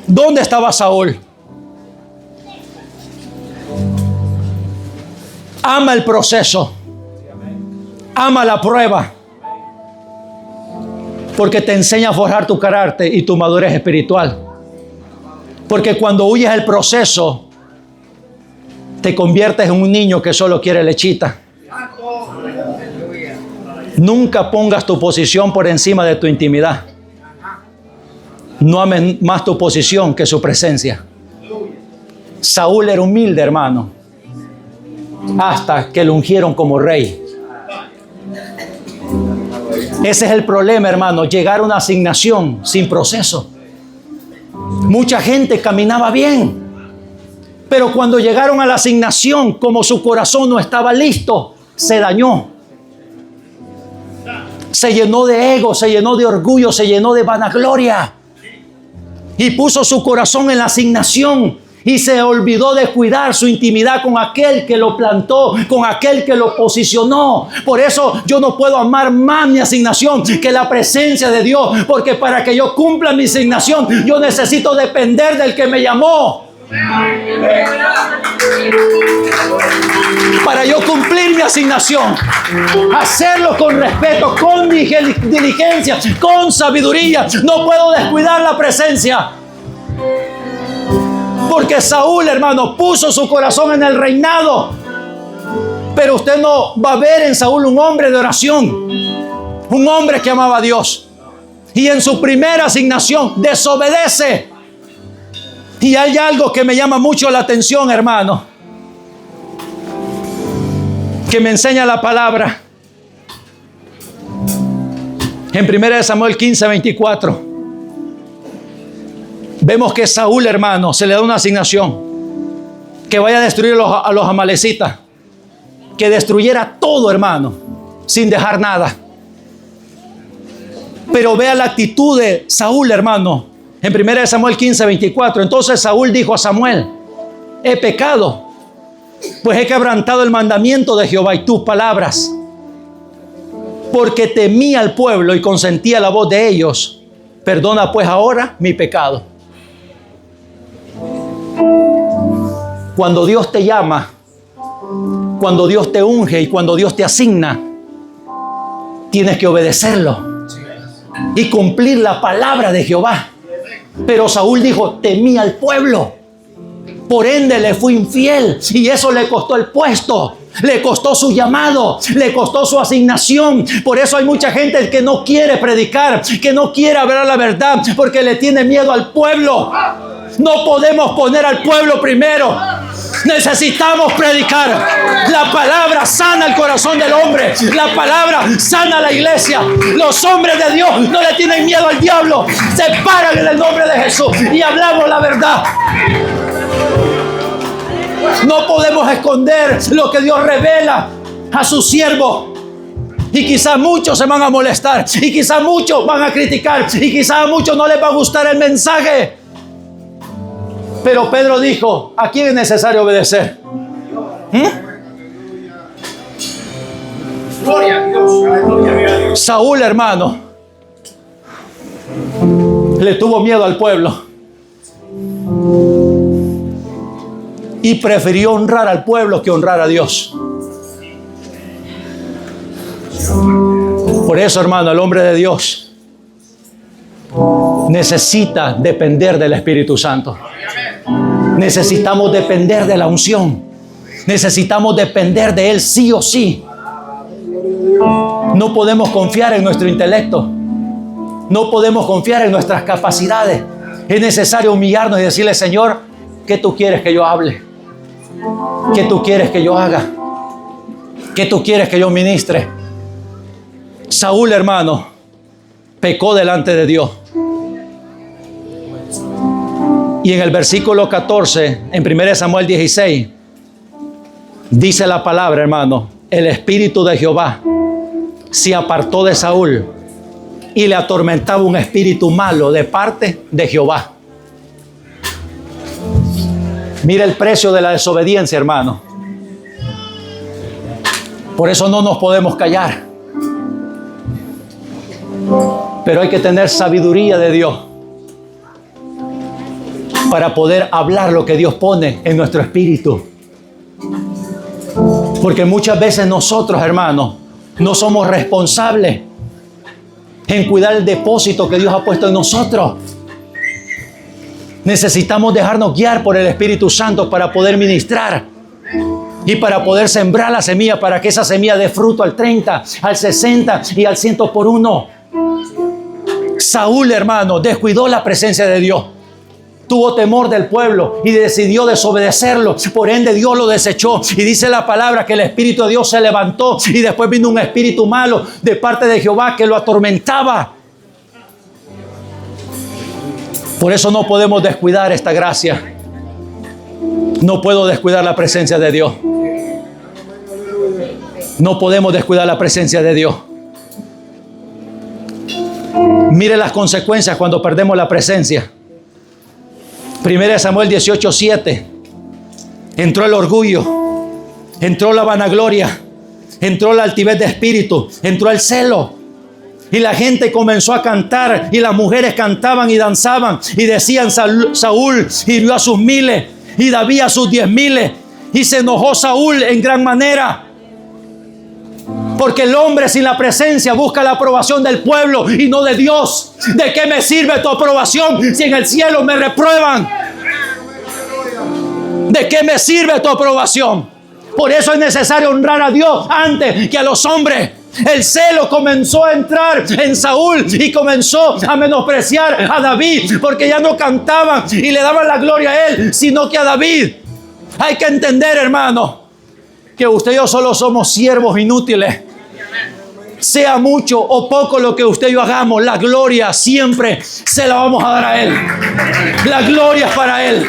dónde estaba Saúl. Ama el proceso. Ama la prueba. Porque te enseña a forjar tu carácter y tu madurez espiritual. Porque cuando huyes del proceso, te conviertes en un niño que solo quiere lechita. Nunca pongas tu posición por encima de tu intimidad. No ames más tu posición que su presencia. Saúl era humilde, hermano, hasta que lo ungieron como rey. Ese es el problema, hermano, llegar a una asignación sin proceso. Mucha gente caminaba bien, pero cuando llegaron a la asignación, como su corazón no estaba listo, se dañó. Se llenó de ego, se llenó de orgullo, se llenó de vanagloria. Y puso su corazón en la asignación y se olvidó de cuidar su intimidad con aquel que lo plantó, con aquel que lo posicionó. Por eso yo no puedo amar más mi asignación que la presencia de Dios, porque para que yo cumpla mi asignación, yo necesito depender del que me llamó. Para yo cumplir mi asignación, hacerlo con respeto, con diligencia, con sabiduría. No puedo descuidar la presencia. Porque Saúl, hermano, puso su corazón en el reinado. Pero usted no va a ver en Saúl un hombre de oración, un hombre que amaba a Dios. Y en su primera asignación desobedece. Y hay algo que me llama mucho la atención, hermano, que me enseña la palabra. En 1 Samuel 15:24 vemos que Saúl, hermano, se le da una asignación, que vaya a destruir a los amalecitas, que destruyera todo, hermano, sin dejar nada. Pero vea la actitud de Saúl, hermano. En 1 Samuel 15:24, entonces Saúl dijo a Samuel: he pecado, pues he quebrantado el mandamiento de Jehová y tus palabras, porque temía al pueblo y consentía la voz de ellos. Perdona pues ahora mi pecado. Cuando Dios te llama, cuando Dios te unge y cuando Dios te asigna, tienes que obedecerlo y cumplir la palabra de Jehová. Pero Saúl dijo: temía al pueblo, por ende le fue infiel, y eso le costó el puesto, le costó su llamado, le costó su asignación. Por eso hay mucha gente que no quiere predicar, que no quiere hablar la verdad, porque le tiene miedo al pueblo. No podemos poner al pueblo primero. Necesitamos predicar. La palabra sana el corazón del hombre. La palabra sana la iglesia. Los hombres de Dios no le tienen miedo al diablo. Se paran en el nombre de Jesús y hablamos la verdad. No podemos esconder lo que Dios revela a sus siervos. Y quizás muchos se van a molestar. Y quizás muchos van a criticar. Y quizás a muchos no les va a gustar el mensaje. Pero Pedro dijo: ¿a quién es necesario obedecer? Gloria a Dios. Gloria a Dios. Saúl, hermano, le tuvo miedo al pueblo y prefirió honrar al pueblo que honrar a Dios. Por eso, hermano, el hombre de Dios necesita depender del Espíritu Santo. Necesitamos depender de la unción. Necesitamos depender de Él sí o sí. No podemos confiar en nuestro intelecto. No podemos confiar en nuestras capacidades. Es necesario humillarnos y decirle: Señor, ¿qué tú quieres que yo hable? ¿Qué tú quieres que yo haga? ¿Qué tú quieres que yo ministre? Saúl, hermano, pecó delante de Dios. Y en el versículo 14, en 1 Samuel 16, dice la palabra, hermano, el espíritu de Jehová se apartó de Saúl y le atormentaba un espíritu malo de parte de Jehová. Mira el precio de la desobediencia, hermano. Por eso no nos podemos callar. Pero hay que tener sabiduría de Dios para poder hablar lo que Dios pone en nuestro espíritu. Porque muchas veces nosotros, hermanos, no somos responsables en cuidar el depósito que Dios ha puesto en nosotros. Necesitamos dejarnos guiar por el Espíritu Santo para poder ministrar y para poder sembrar la semilla, para que esa semilla dé fruto al 30, al 60 y al 100 por uno. Saúl, hermano, descuidó la presencia de Dios. Tuvo temor del pueblo y decidió desobedecerlo. Por ende, Dios lo desechó. Y dice la palabra que el Espíritu de Dios se levantó y después vino un espíritu malo de parte de Jehová que lo atormentaba. Por eso no podemos descuidar esta gracia. No puedo descuidar la presencia de Dios. No podemos descuidar la presencia de Dios. Mire las consecuencias cuando perdemos la presencia. 1 Samuel 18:7. Entró el orgullo, entró la vanagloria, entró la altivez de espíritu, entró el celo. Y la gente comenzó a cantar y las mujeres cantaban y danzaban y decían: Saúl hirió a sus 1000 y David a sus 10,000. Y se enojó Saúl en gran manera. Porque el hombre sin la presencia busca la aprobación del pueblo y no de Dios. ¿De qué me sirve tu aprobación si en el cielo me reprueban? ¿De qué me sirve tu aprobación? Por eso es necesario honrar a Dios antes que a los hombres. El celo comenzó a entrar en Saúl y comenzó a menospreciar a David, porque ya no cantaban y le daban la gloria a él, sino que a David. Hay que entender, hermano, que usted y yo solo somos siervos inútiles. Sea mucho o poco lo que usted y yo hagamos, la gloria siempre se la vamos a dar a Él. La gloria es para Él.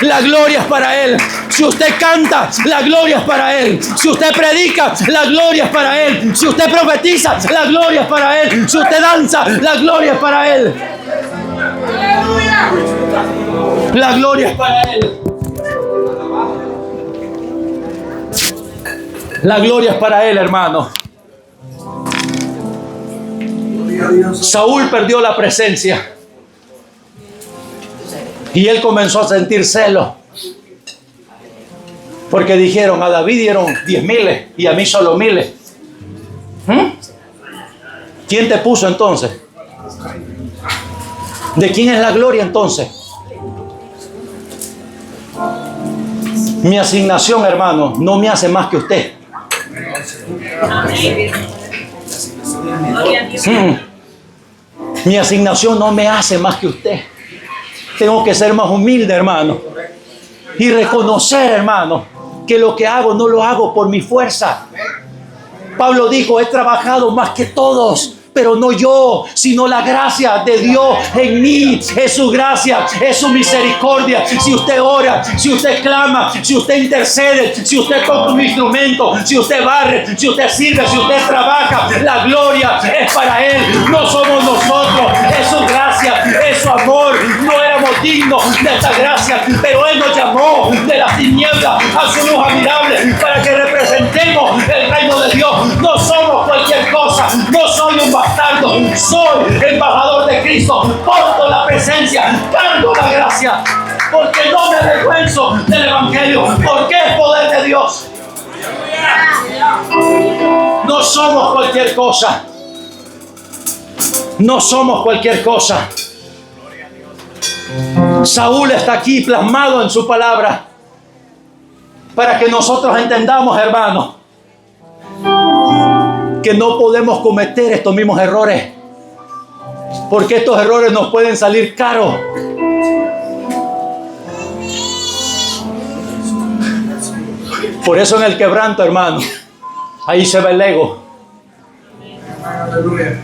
La gloria es para Él. Si usted canta, la gloria es para Él. Si usted predica, la gloria es para Él. Si usted profetiza, la gloria es para Él. Si usted danza, la gloria es para Él. La gloria es para Él. La gloria es para Él, hermano. Saúl perdió la presencia y él comenzó a sentir celo, porque dijeron: a David dieron 10,000 y a mí solo 1,000. ¿Quién te puso entonces? ¿De quién es la gloria entonces? Mi asignación, hermano, no me hace más que usted. Mi asignación no me hace más que usted. Tengo que ser más humilde, hermano, y reconocer, hermano, que lo que hago no lo hago por mi fuerza. Pablo dijo: he trabajado más que todos, pero no yo, sino la gracia de Dios en mí. Es su gracia, es su misericordia. Si usted ora, si usted clama, si usted intercede, si usted toca un instrumento, si usted barre, si usted sirve, si usted trabaja, la gloria es para Él. No somos nosotros, es su gracia, es su amor. No éramos dignos de esta gracia, pero Él nos llamó de las tinieblas a su luz admirable para que representemos el reino de Dios. No somos cualquier cosa, no soy un bastardo, soy embajador de Cristo, porto la presencia, cargo la gracia, porque no me avergüenzo del evangelio, porque es poder de Dios. No somos cualquier cosa, no somos cualquier cosa. Saúl está aquí plasmado en su palabra para que nosotros entendamos, hermanos, que no podemos cometer estos mismos errores, porque estos errores nos pueden salir caros. Por eso en el quebranto, hermano, ahí se ve el ego. Aleluya.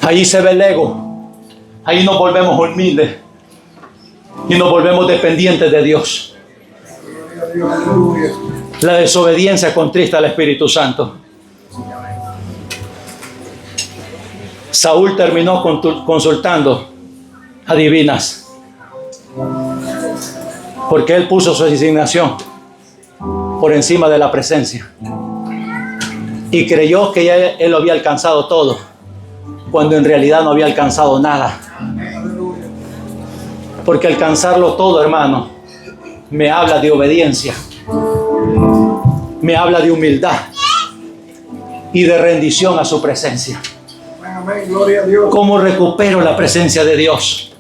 Ahí se ve el ego. Ahí nos volvemos humildes y nos volvemos dependientes de Dios. Aleluya. La desobediencia contrista al Espíritu Santo. Saúl terminó consultando a divinas, porque él puso su designación por encima de la presencia y creyó que ya él lo había alcanzado todo, cuando en realidad no había alcanzado nada. Porque alcanzarlo todo, hermano, me habla de obediencia, me habla de humildad y de rendición a su presencia. Amén, gloria a Dios. ¿Cómo recupero la presencia de Dios?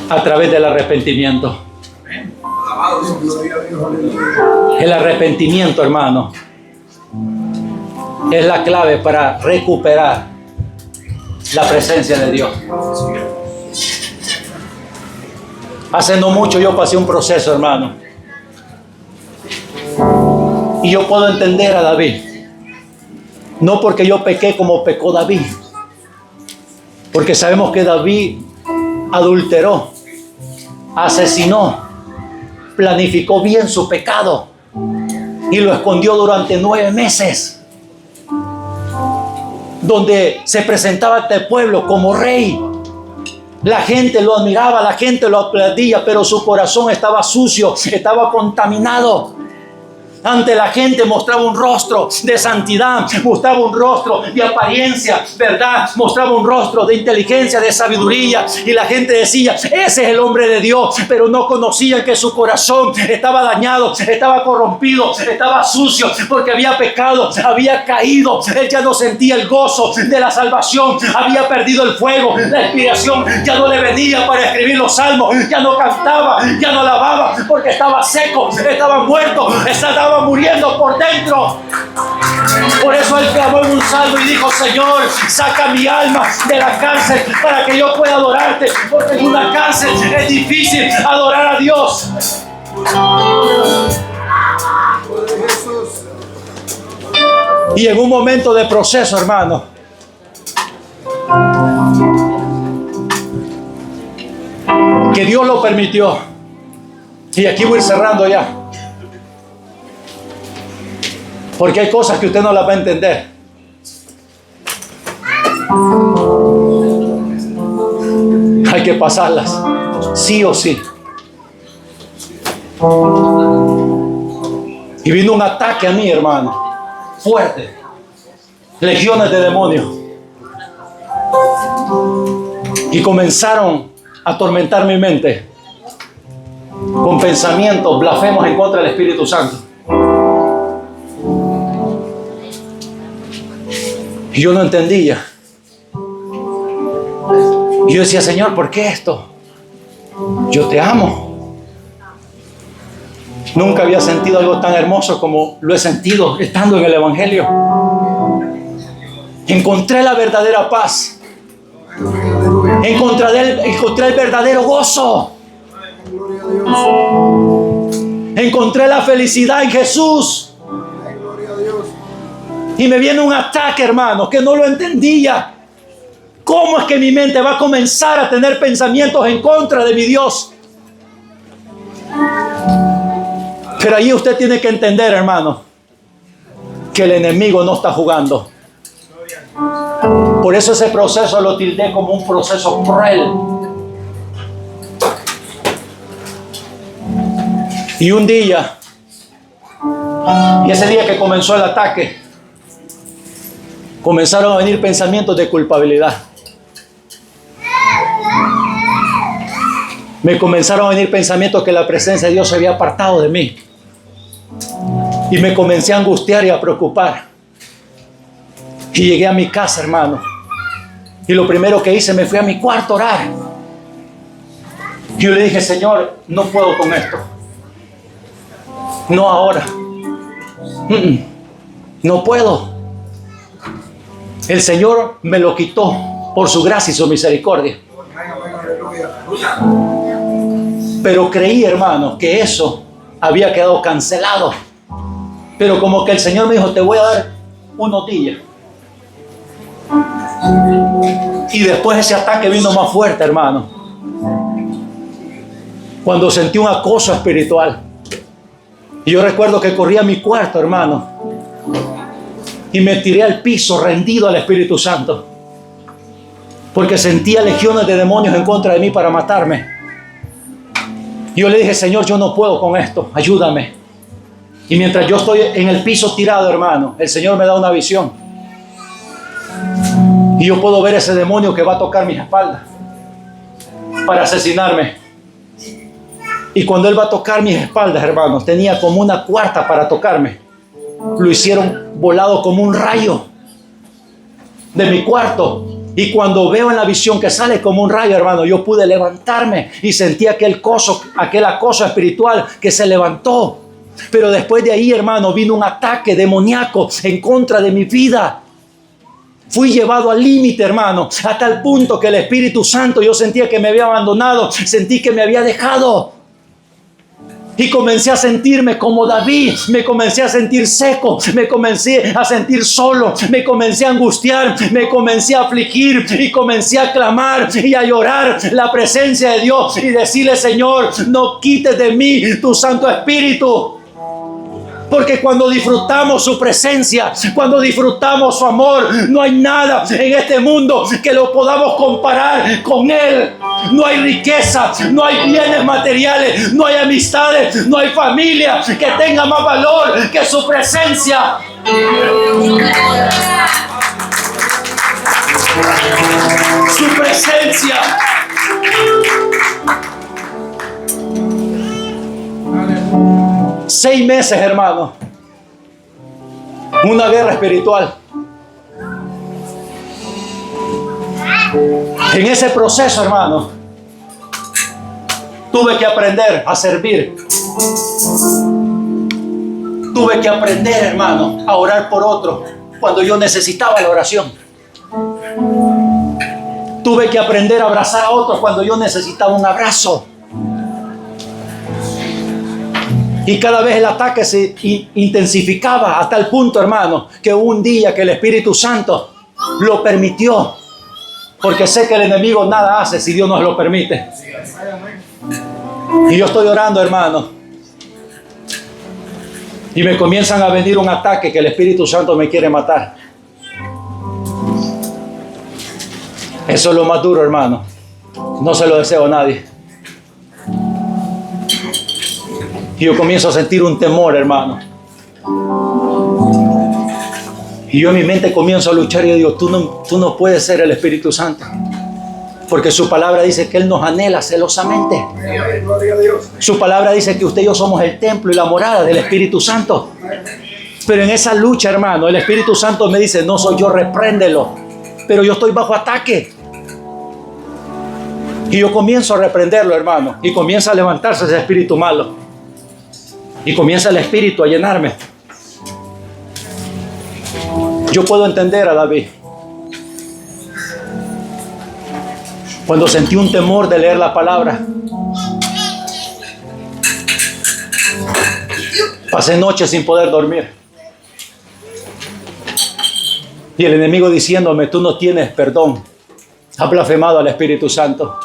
A través del arrepentimiento. Gloria a Dios, aleluya. El arrepentimiento, hermano, es la clave para recuperar la presencia de Dios. Hace no mucho yo pasé un proceso, hermano, y yo puedo entender a David. No porque yo pequé como pecó David, porque sabemos que David adulteró, asesinó, planificó bien su pecado y lo escondió durante 9 meses, donde se presentaba ante el pueblo como rey. La gente lo admiraba, la gente lo aplaudía, pero su corazón estaba sucio, estaba contaminado. Ante la gente mostraba un rostro de santidad, mostraba un rostro de apariencia, ¿verdad? Mostraba un rostro de inteligencia, de sabiduría. Y la gente decía, ese es el hombre de Dios. Pero no conocían que su corazón estaba dañado, estaba corrompido, estaba sucio, porque había pecado, había caído. Él ya no sentía el gozo de la salvación, había perdido el fuego, la inspiración ya no le venía para escribir los salmos, ya no cantaba, ya no alababa, porque estaba seco, estaba muerto, estaba muriendo por dentro. Por eso él clamó en un salmo y dijo, Señor, saca mi alma de la cárcel para que yo pueda adorarte, porque en una cárcel es difícil adorar a Dios. Y en un momento de proceso, hermano, que Dios lo permitió, y aquí voy cerrando ya, porque hay cosas que usted no las va a entender. Hay que pasarlas, sí o sí. Y vino un ataque a mí, hermano, fuerte. Legiones de demonios. Y comenzaron a atormentar mi mente con pensamientos blasfemos en contra del Espíritu Santo. Y yo no entendía. Y yo decía, Señor, ¿por qué esto? Yo te amo. Nunca había sentido algo tan hermoso como lo he sentido estando en el Evangelio. Encontré la verdadera paz. Encontré el verdadero gozo. Encontré la felicidad en Jesús. Y me viene un ataque, hermano, que no lo entendía. ¿Cómo es que mi mente va a comenzar a tener pensamientos en contra de mi Dios? Pero ahí usted tiene que entender, hermano, que el enemigo no está jugando. Por eso ese proceso lo tildé como un proceso cruel. Y un día, y ese día que comenzó el ataque, comenzaron a venir pensamientos de culpabilidad. Me comenzaron a venir pensamientos que la presencia de Dios se había apartado de mí. Y me comencé a angustiar y a preocupar. Y llegué a mi casa, hermano. Y lo primero que hice, me fui a mi cuarto a orar. Y yo le dije, Señor, no puedo con esto. No ahora. No puedo. El Señor me lo quitó por su gracia y su misericordia. Pero creí, hermano, que eso había quedado cancelado. Pero como que el Señor me dijo, te voy a dar unos días. Y después ese ataque vino más fuerte, hermano. Cuando sentí un acoso espiritual. Y yo recuerdo que corrí a mi cuarto, hermano. Y me tiré al piso rendido al Espíritu Santo. Porque sentía legiones de demonios en contra de mí para matarme. Y yo le dije, Señor, yo no puedo con esto, ayúdame. Y mientras yo estoy en el piso tirado, hermano, el Señor me da una visión. Y yo puedo ver ese demonio que va a tocar mis espaldas para asesinarme. Y cuando él va a tocar mis espaldas, hermanos, tenía como una cuarta para tocarme. Lo hicieron volado como un rayo de mi cuarto. Y cuando veo en la visión que sale como un rayo, hermano, yo pude levantarme y sentí aquel acoso espiritual que se levantó. Pero después de ahí, hermano, vino un ataque demoníaco en contra de mi vida. Fui llevado al límite, hermano, a tal punto que el Espíritu Santo, yo sentía que me había abandonado, sentí que me había dejado. Y comencé a sentirme como David, me comencé a sentir seco, me comencé a sentir solo, me comencé a angustiar, me comencé a afligir y comencé a clamar y a llorar la presencia de Dios y decirle, Señor, no quites de mí tu Santo Espíritu. Porque cuando disfrutamos su presencia, cuando disfrutamos su amor, no hay nada en este mundo que lo podamos comparar con Él. No hay riqueza, no hay bienes materiales, no hay amistades, no hay familia que tenga más valor que su presencia. Su presencia. Seis meses, hermano. Una guerra espiritual. En ese proceso, hermano, tuve que aprender a servir. Tuve que aprender, hermano, a orar por otro cuando yo necesitaba la oración. Tuve que aprender a abrazar a otros cuando yo necesitaba un abrazo. Y cada vez el ataque se intensificaba a tal punto, hermano, que hubo un día que el Espíritu Santo lo permitió. Porque sé que el enemigo nada hace si Dios nos lo permite. Y yo estoy orando, hermano. Y me comienzan a venir un ataque que el Espíritu Santo me quiere matar. Eso es lo más duro, hermano. No se lo deseo a nadie. Y yo comienzo a sentir un temor, hermano. Y yo en mi mente comienzo a luchar y yo digo, tú no puedes ser el Espíritu Santo. Porque su palabra dice que Él nos anhela celosamente. Su palabra dice que usted y yo somos el templo y la morada del Espíritu Santo. Pero en esa lucha, hermano, el Espíritu Santo me dice, no soy yo, repréndelo. Pero yo estoy bajo ataque. Y yo comienzo a reprenderlo, hermano. Y comienza a levantarse ese espíritu malo. Y comienza el espíritu a llenarme. Yo puedo entender a David. Cuando sentí un temor de leer la palabra. Pasé noches sin poder dormir. Y el enemigo diciéndome, tú no tienes perdón. Ha blasfemado al Espíritu Santo.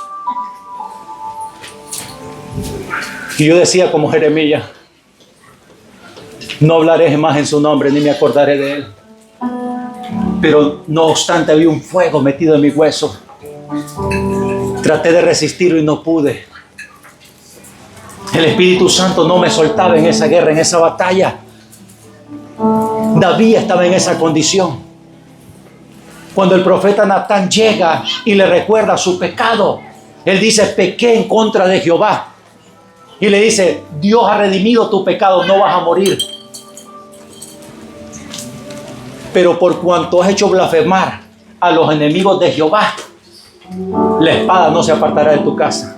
Y yo decía como Jeremías, no hablaré más en su nombre, ni me acordaré de él. Pero no obstante había un fuego metido en mi hueso. Traté de resistirlo y no pude. El Espíritu Santo no me soltaba en esa guerra, en esa batalla. David estaba en esa condición. Cuando el profeta Natán llega y le recuerda su pecado, él dice, pequé en contra de Jehová. Y le dice, Dios ha redimido tu pecado, no vas a morir. Pero por cuanto has hecho blasfemar a los enemigos de Jehová, la espada no se apartará de tu casa.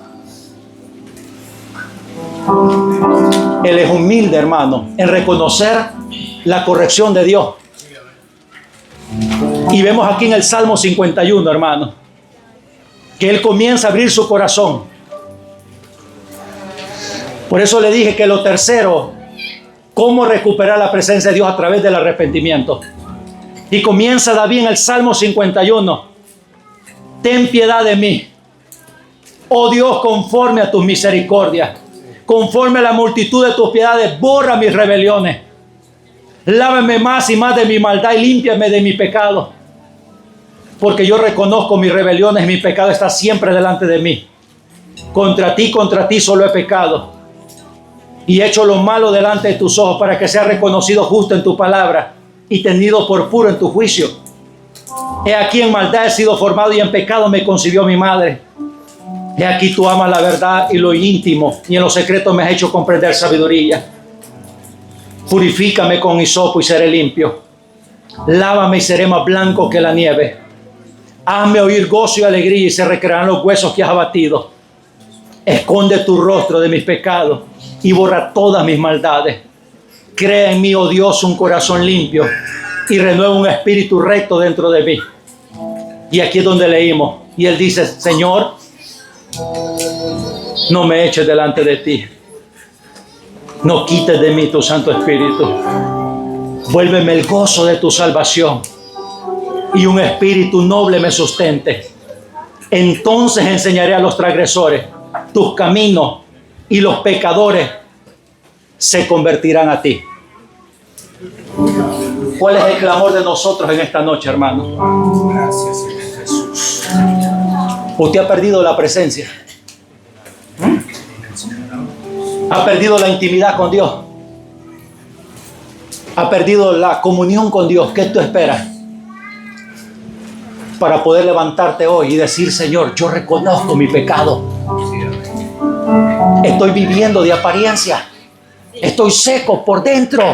Él es humilde, hermano, en reconocer la corrección de Dios. Y vemos aquí en el Salmo 51, hermano, que él comienza a abrir su corazón. Por eso le dije que lo tercero, cómo recuperar la presencia de Dios a través del arrepentimiento. Y comienza David en el Salmo 51. Ten piedad de mí, oh Dios, conforme a tus misericordias, conforme a la multitud de tus piedades, borra mis rebeliones. Lávame más y más de mi maldad y límpiame de mi pecado. Porque yo reconozco mis rebeliones, mi pecado está siempre delante de mí. Contra ti solo he pecado. Y he hecho lo malo delante de tus ojos para que sea reconocido justo en tu palabra y tenido por puro en tu juicio. He aquí en maldad he sido formado y en pecado me concibió mi madre. He aquí tú amas la verdad y lo íntimo y en lo secreto me has hecho comprender sabiduría. Purifícame con hisopo y seré limpio. Lávame y seré más blanco que la nieve. Hazme oír gozo y alegría y se recrearán los huesos que has abatido. Esconde tu rostro de mis pecados y borra todas mis maldades. Crea en mí, oh Dios, un corazón limpio y renueva un espíritu recto dentro de mí. Y aquí es donde leímos. Y él dice, Señor, no me eches delante de ti. No quites de mí tu Santo Espíritu. Vuélveme el gozo de tu salvación y un espíritu noble me sustente. Entonces enseñaré a los transgresores tus caminos y los pecadores se convertirán a ti. ¿Cuál es el clamor de nosotros en esta noche, hermano? Gracias, Señor Jesús. Usted ha perdido la presencia. Ha perdido la intimidad con Dios. Ha perdido la comunión con Dios. ¿Qué tú esperas? Para poder levantarte hoy y decir, Señor, yo reconozco mi pecado. Estoy viviendo de apariencia. Estoy seco por dentro.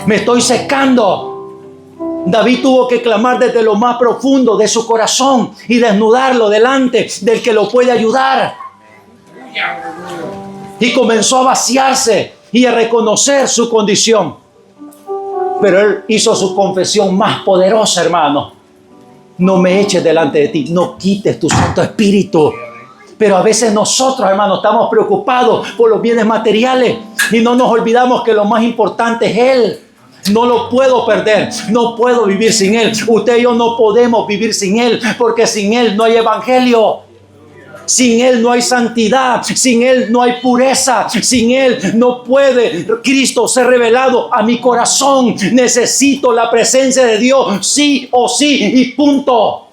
Me estoy secando. David tuvo que clamar desde lo más profundo de su corazón y desnudarlo delante del que lo puede ayudar. Y comenzó a vaciarse y a reconocer su condición. Pero él hizo su confesión más poderosa, hermano. No me eches delante de ti, no quites tu Santo Espíritu. Pero a veces nosotros, hermanos, estamos preocupados por los bienes materiales y no nos olvidamos que lo más importante es Él. No lo puedo perder, no puedo vivir sin Él. Usted y yo no podemos vivir sin Él, porque sin Él no hay evangelio. Sin Él no hay santidad, sin Él no hay pureza, sin Él no puede Cristo ser revelado a mi corazón. Necesito la presencia de Dios, sí o sí, y punto.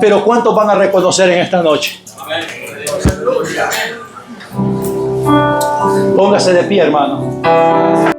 Pero ¿cuántos van a reconocer en esta noche? Póngase de pie, hermano.